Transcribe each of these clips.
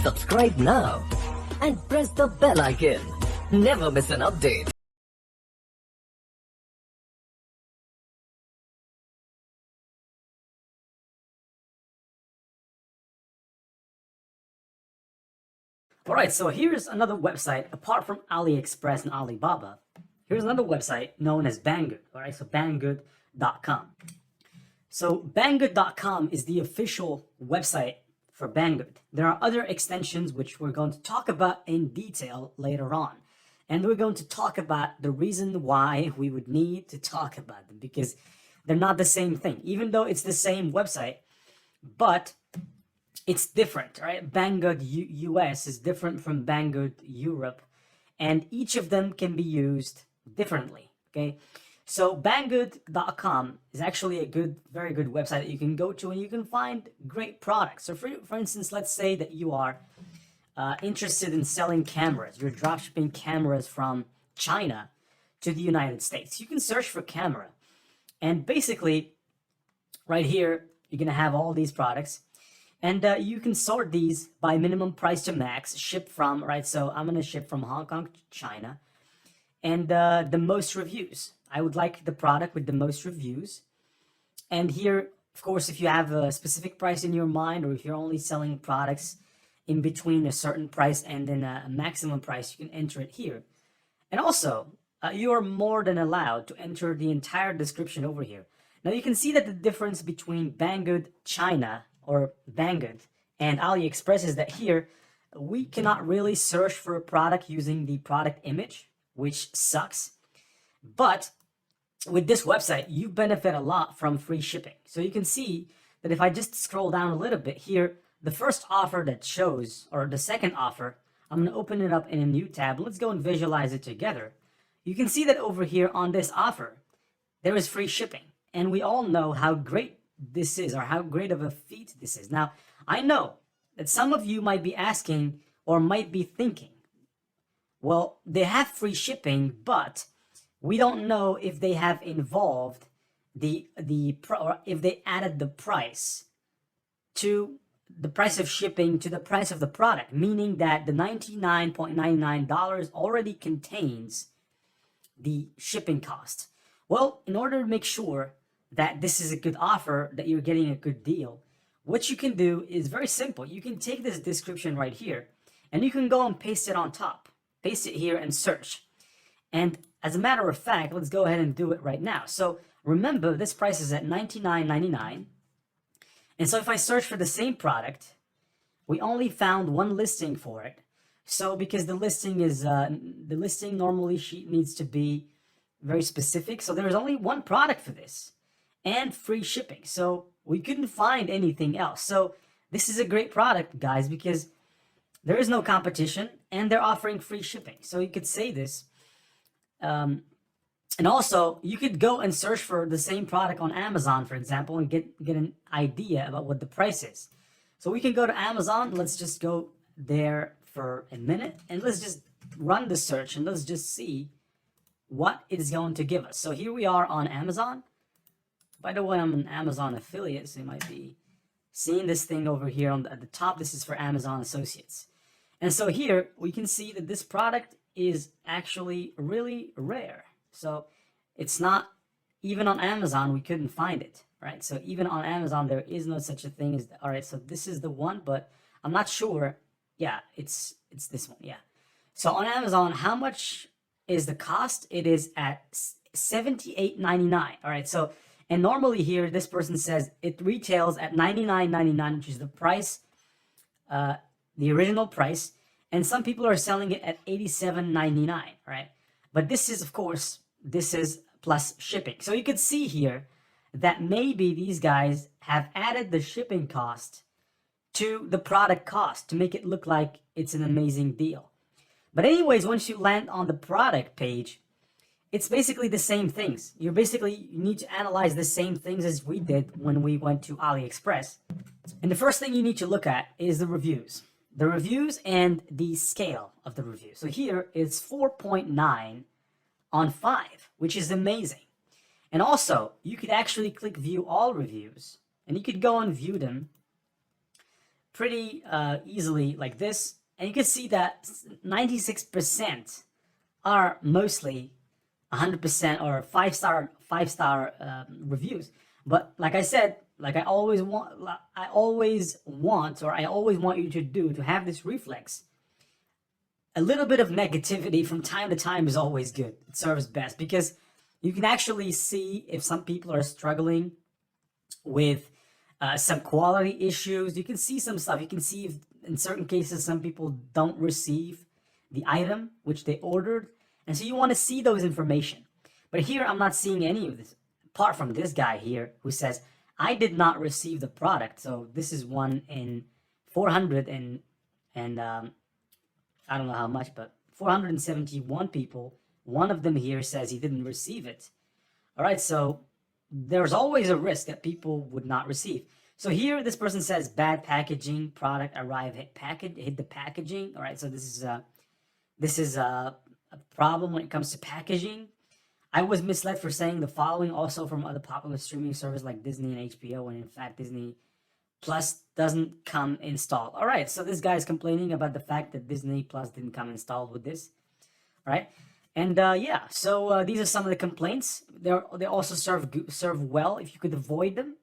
Subscribe now and press the bell icon. Never miss an update. Alright, so here's another website apart from AliExpress and Alibaba. Here's another website known as Banggood. Alright, so Banggood.com. So Banggood.com is the official website for Banggood. There are other extensions which we're going to talk about in detail later on. And we're going to talk about the reason why we would need to talk about them, because they're not the same thing, even though it's the same website, but it's different, right? Banggood US is different from Banggood Europe, and each of them can be used differently, okay? So Banggood.com is actually a very good website that you can go to and you can find great products. So for instance, let's say that you are interested in selling cameras. You're dropshipping cameras from China to the United States. You can search for camera, and basically right here, you're gonna have all these products. And you can sort these by minimum price to max, ship from, right? So I'm going to ship from Hong Kong to China. And the most reviews. I would like the product with the most reviews. And here, of course, if you have a specific price in your mind, or if you're only selling products in between a certain price and then a maximum price, you can enter it here. And also, you are more than allowed to enter the entire description over here. Now you can see that the difference between Banggood China or Banggood and AliExpress is that here we cannot really search for a product using the product image, which sucks. But with this website, you benefit a lot from free shipping. So you can see that if I just scroll down a little bit here, the first offer that shows, or the second offer, I'm going to open it up in a new tab. Let's go and visualize it together. You can see that over here on this offer, there is free shipping. And we all know how great this is, or how great of a feat this is. Now, I know that some of you might be asking or might be thinking, well, they have free shipping, but we don't know if they have involved or if they added the price to the price of shipping to the price of the product, meaning that the $99.99 already contains the shipping cost. Well, in order to make sure that this is a good offer, that you're getting a good deal, what you can do is very simple. You can take this description right here and you can go and paste it on top. Paste it here and search. And as a matter of fact, let's go ahead and do it right now. So remember, this price is at $99.99. And so if I search for the same product, we only found one listing for it. So because the listing normally needs to be very specific. So there's only one product for this and free shipping. So we couldn't find anything else. So this is a great product, guys, because there is no competition and they're offering free shipping. So you could say this. And also you could go and search for the same product on Amazon, for example, and get an idea about what the price is. So we can go to Amazon. Let's just go there for a minute and let's just run the search and let's just see what it is going to give us. So here we are on Amazon. By the way, I'm an Amazon affiliate, so you might be seeing this thing over here at the top. This is for Amazon Associates. And so here we can see that this product is actually really rare. So it's not, even on Amazon, we couldn't find it, right? So even on Amazon, there is no such a thing as, all right, so this is the one, but I'm not sure. Yeah, it's this one, yeah. So on Amazon, how much is the cost? It is at $78.99, all right? So, and normally here, this person says it retails at $99.99, which is the price, the original price. And some people are selling it at $87.99, right? But this is, of course, this is plus shipping. So you could see here that maybe these guys have added the shipping cost to the product cost to make it look like it's an amazing deal. But anyways, once you land on the product page, it's basically the same things. You need to analyze the same things as we did when we went to AliExpress. And the first thing you need to look at is the reviews. The reviews and the scale of the review. So here it's 4.9 on 5, which is amazing. And also, you could actually click view all reviews and you could go and view them pretty easily like this, and you can see that 96% are mostly 100% or five star reviews. But like I said, like I always want you to do, to have this reflex. A little bit of negativity from time to time is always good. It serves best because you can actually see if some people are struggling with some quality issues. You can see some stuff. You can see if in certain cases some people don't receive the item which they ordered, and so you want to see those information. But here I'm not seeing any of this, apart from this guy here who says I did not receive the product. So this is one in 400 and I don't know how much, but 471 people. One of them here says he didn't receive it. All right, so there's always a risk that people would not receive. So here, this person says bad packaging, product arrive, hit the packaging. All right, so this is a problem when it comes to packaging. I was misled for saying the following also from other popular streaming services like Disney and HBO, when in fact Disney Plus doesn't come installed. All right, so this guy is complaining about the fact that Disney Plus didn't come installed with this. All right, and yeah, so these are some of the complaints. They also serve well. If you could avoid them,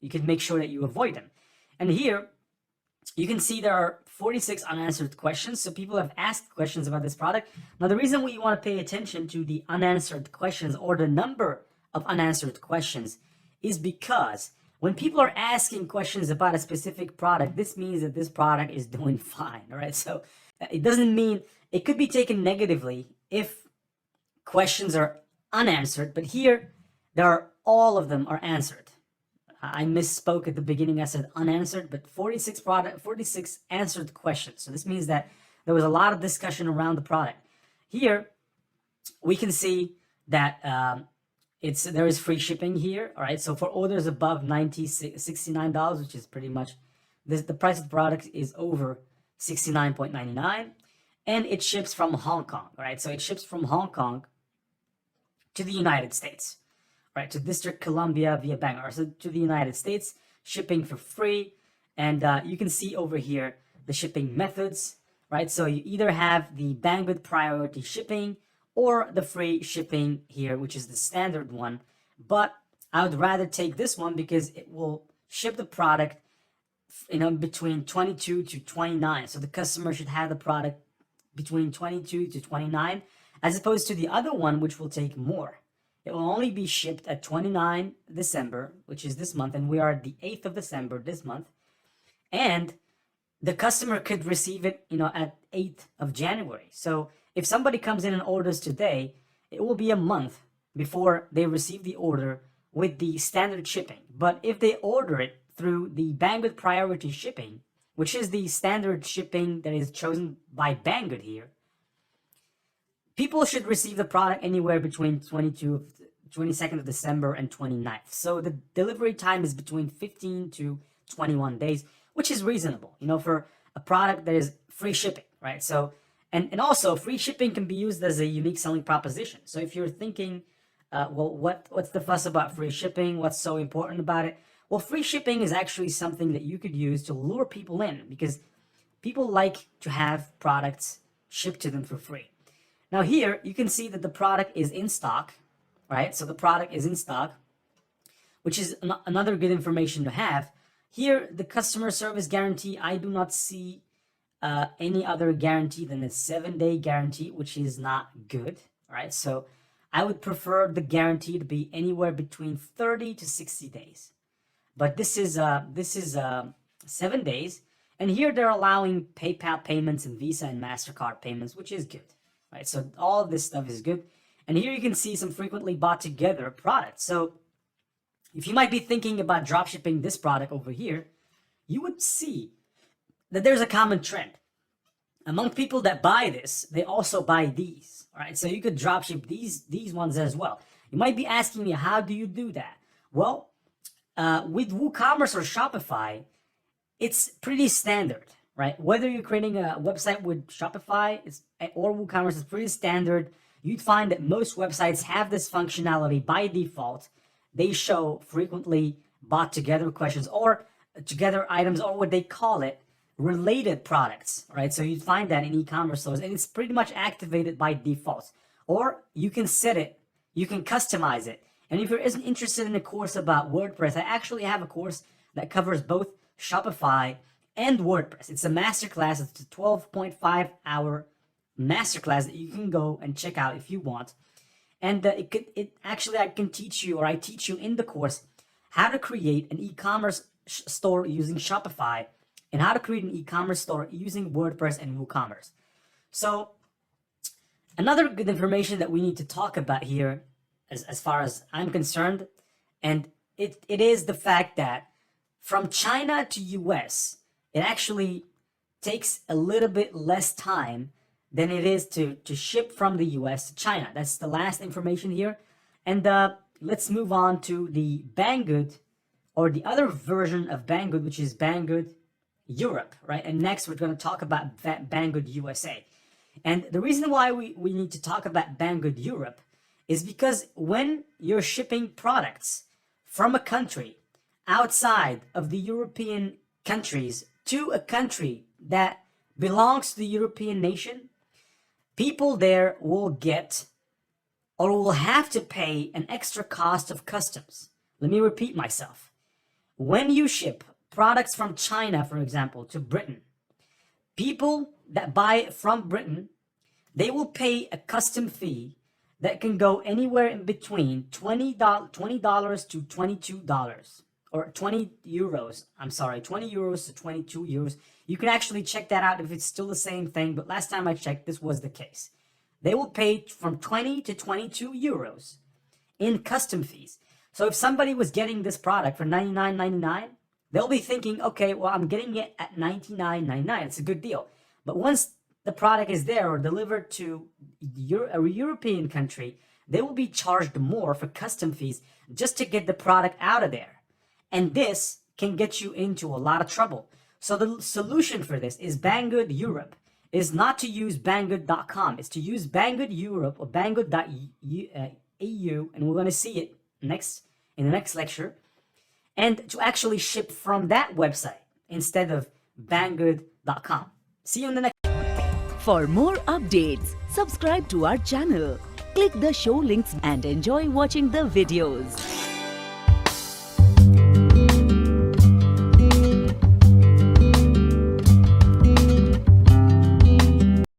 you can make sure that you avoid them. And here, you can see there are 46 unanswered questions. So people have asked questions about this product. Now, the reason we want to pay attention to the unanswered questions or the number of unanswered questions is because when people are asking questions about a specific product, this means that this product is doing fine. All right. So it doesn't mean, it could be taken negatively if questions are unanswered, but here all of them are answered. I misspoke at the beginning. I said unanswered, but 46 answered questions. So this means that there was a lot of discussion around the product. Here, we can see that there is free shipping here. All right, so for orders above $69, which is pretty much the price of the product is over $69.99, and it ships from Hong Kong. All right, so it ships from Hong Kong to the United States. Right, to District Columbia via Bangor, so to the United States, shipping for free. And you can see over here the shipping methods, right? So you either have the Banggood priority shipping or the free shipping here, which is the standard one. But I would rather take this one because it will ship the product, between 22 to 29. So the customer should have the product between 22 to 29, as opposed to the other one, which will take more. It will only be shipped at 29 December, which is this month, and we are the 8th of December this month. And the customer could receive it, at 8th of January. So if somebody comes in and orders today, it will be a month before they receive the order with the standard shipping. But if they order it through the Banggood priority shipping, which is the standard shipping that is chosen by Banggood here, people should receive the product anywhere between 22nd of December and 29th. So the delivery time is between 15 to 21 days, which is reasonable, for a product that is free shipping, right? So, and also free shipping can be used as a unique selling proposition. So if you're thinking, what's the fuss about free shipping? What's so important about it? Well, free shipping is actually something that you could use to lure people in because people like to have products shipped to them for free. Now here, you can see that the product is in stock, right? So the product is in stock, which is another good information to have. Here, the customer service guarantee, I do not see any other guarantee than a 7-day guarantee, which is not good, right? So I would prefer the guarantee to be anywhere between 30 to 60 days. But this is 7 days. And here they're allowing PayPal payments and Visa and MasterCard payments, which is good. Right, so all of this stuff is good. And here you can see some frequently bought together products. So if you might be thinking about dropshipping this product over here, you would see that there's a common trend. Among people that buy this, they also buy these. All right, so you could dropship these ones as well. You might be asking me, how do you do that? Well, with WooCommerce or Shopify, it's pretty standard. Right? Whether you're creating a website with Shopify or WooCommerce, is pretty standard. You'd find that most websites have this functionality by default. They show frequently bought together questions or together items, or what they call it, related products, right? So you find that in e-commerce stores, and it's pretty much activated by default. Or you can set it, you can customize it. And if you're interested in a course about WordPress, I actually have a course that covers both Shopify and WordPress. It's a masterclass. It's a 12.5 hour masterclass that you can go and check out if you want. And I can teach you, or I teach you in the course, how to create an e-commerce store using Shopify and how to create an e-commerce store using WordPress and WooCommerce. So another good information that we need to talk about here, as far as I'm concerned, and it is the fact that from China to US, it actually takes a little bit less time than it is to ship from the US to China. That's the last information here. And let's move on to the Banggood, or the other version of Banggood, which is Banggood Europe, right? And next we're going to talk about Banggood USA. And the reason why we need to talk about Banggood Europe is because when you're shipping products from a country outside of the European countries to a country that belongs to the European nation, people there will get, or will have to pay, an extra cost of customs. Let me repeat myself. When you ship products from China, for example, to Britain, people that buy it from Britain, they will pay a custom fee that can go anywhere in between $20 to $22, or 20 euros. I'm sorry, 20 euros to 22 euros. You can actually check that out if it's still the same thing, but last time I checked, this was the case. They will pay from 20 to 22 euros in custom fees. So if somebody was getting this product for $99.99, they'll be thinking, okay, well, I'm getting it at $99.99. It's a good deal. But once the product is there or delivered to a European country, they will be charged more for custom fees just to get the product out of there. And this can get you into a lot of trouble. So the solution for this is Banggood Europe is not to use Banggood.com. It's to use Banggood Europe, or Banggood.eu, and we're going to see it in the next lecture, and to actually ship from that website instead of Banggood.com. See you in the next. For more updates, subscribe to our channel, click the show links and enjoy watching the videos.